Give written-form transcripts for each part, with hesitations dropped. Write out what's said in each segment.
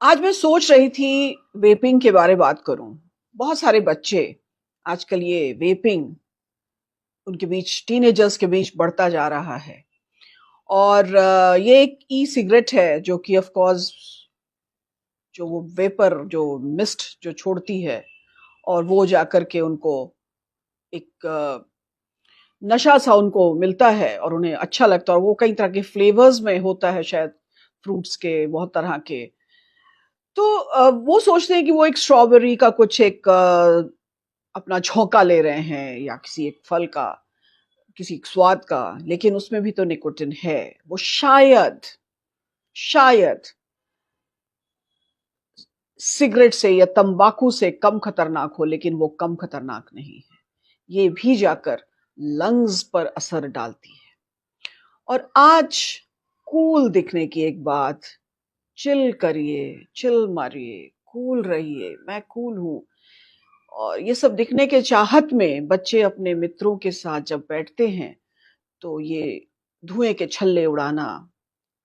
आज मैं सोच रही थी वेपिंग के बारे बात करूं। बहुत सारे बच्चे आजकल ये वेपिंग उनके बीच टीनेजर्स के बीच बढ़ता जा रहा है। और ये एक ई सिगरेट है जो कि ऑफ कोर्स जो वो वेपर जो मिस्ट जो छोड़ती है और वो जाकर के उनको एक नशा सा उनको मिलता है और उन्हें अच्छा लगता है और वो कई तरह के फ्लेवर्स में होता है, शायद फ्रूट्स के बहुत तरह के। तो वो सोचते हैं कि वो एक स्ट्रॉबेरी का कुछ एक अपना झोंका ले रहे हैं या किसी एक फल का, किसी एक स्वाद का, लेकिन उसमें भी तो निकोटिन है। वो शायद शायद सिगरेट से या तंबाकू से कम खतरनाक हो, लेकिन वो कम खतरनाक नहीं है। ये भी जाकर लंग्स पर असर डालती है। और आज कूल दिखने की एक बात, चिल करिए, चिल मारिए, कूल रहिए, मैं कूल हूं। और ये सब दिखने के चाहत में बच्चे अपने मित्रों के साथ जब बैठते हैं तो ये धुएं के छल्ले उड़ाना,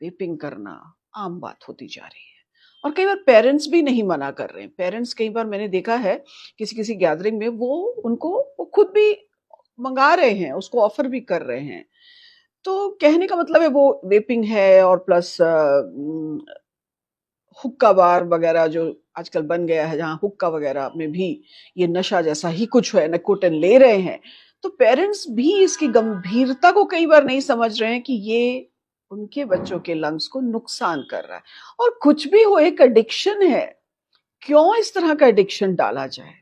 वेपिंग करना आम बात होती जा रही है। और कई बार पेरेंट्स भी नहीं मना कर रहे हैं। पेरेंट्स कई बार मैंने देखा है किसी किसी गैदरिंग में वो खुद भी मंगा रहे हैं, उसको ऑफर भी कर रहे हैं। तो कहने का मतलब है वो वेपिंग है और प्लस हुक्का बार वगैरह जो आजकल बन गया है, जहाँ हुक्का वगैरह में भी ये नशा जैसा ही कुछ है, निकोटिन ले रहे हैं। तो पेरेंट्स भी इसकी गंभीरता को कई बार नहीं समझ रहे हैं कि ये उनके बच्चों के लंग्स को नुकसान कर रहा है। और कुछ भी हो, एक एडिक्शन है। क्यों इस तरह का एडिक्शन डाला जाए?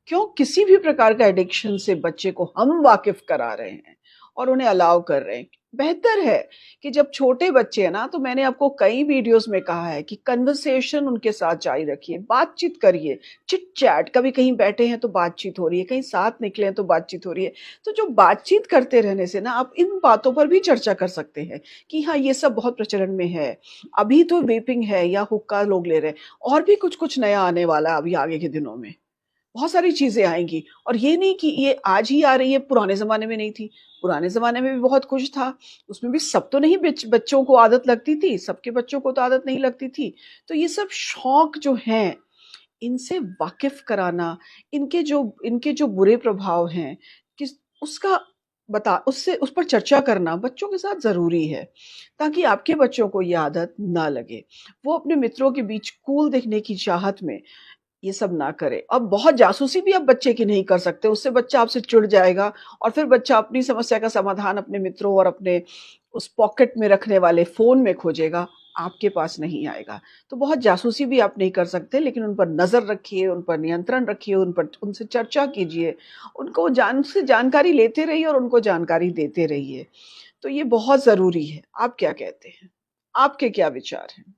क्यों किसी भी प्रकार का एडिक्शन से बच्चे को हम वाकिफ करा रहे हैं और उन्हें अलाउ कर रहे हैं? बेहतर है कि जब छोटे बच्चे हैं ना, तो मैंने आपको कई वीडियोस में कहा है कि कन्वर्सेशन उनके साथ जारी रखिए, बातचीत करिए, चिट चैट। कभी कहीं बैठे हैं तो बातचीत हो रही है, कहीं साथ निकले हैं तो बातचीत हो रही है। तो जो बातचीत करते रहने से ना, आप इन बातों पर भी चर्चा कर सकते हैं कि हाँ, ये सब बहुत प्रचलन में है। अभी तो वेपिंग है या हुक्का लोग ले रहे हैं, और भी कुछ कुछ नया आने वाला है अभी आगे के दिनों में। बहुत सारी चीज़ें आएँगी। और ये नहीं कि ये आज ही आ रही है, पुराने ज़माने में नहीं थी। पुराने ज़माने में भी बहुत कुछ था, उसमें भी सब तो नहीं बच्चों को आदत लगती थी, सबके बच्चों को तो आदत नहीं लगती थी। तो ये सब शौक जो हैं, इनसे वाकिफ़ कराना, इनके जो बुरे प्रभाव हैं, किस उसका बता उससे उस पर चर्चा करना बच्चों के साथ ज़रूरी है, ताकि आपके बच्चों को ये आदत ना लगे। वो अपने मित्रों के बीच कूल दिखने की चाहत में ये सब ना करे। अब बहुत जासूसी भी आप बच्चे की नहीं कर सकते, उससे बच्चा आपसे चिढ़ जाएगा और फिर बच्चा अपनी समस्या का समाधान अपने मित्रों और अपने उस पॉकेट में रखने वाले फ़ोन में खोजेगा, आपके पास नहीं आएगा। तो बहुत जासूसी भी आप नहीं कर सकते, लेकिन उन पर नज़र रखिए, उन पर नियंत्रण रखिए, उनसे चर्चा कीजिए, उनको उनसे जानकारी लेते रहिए और उनको जानकारी देते रहिए। तो ये बहुत ज़रूरी है। आप क्या कहते हैं? आपके क्या विचार हैं?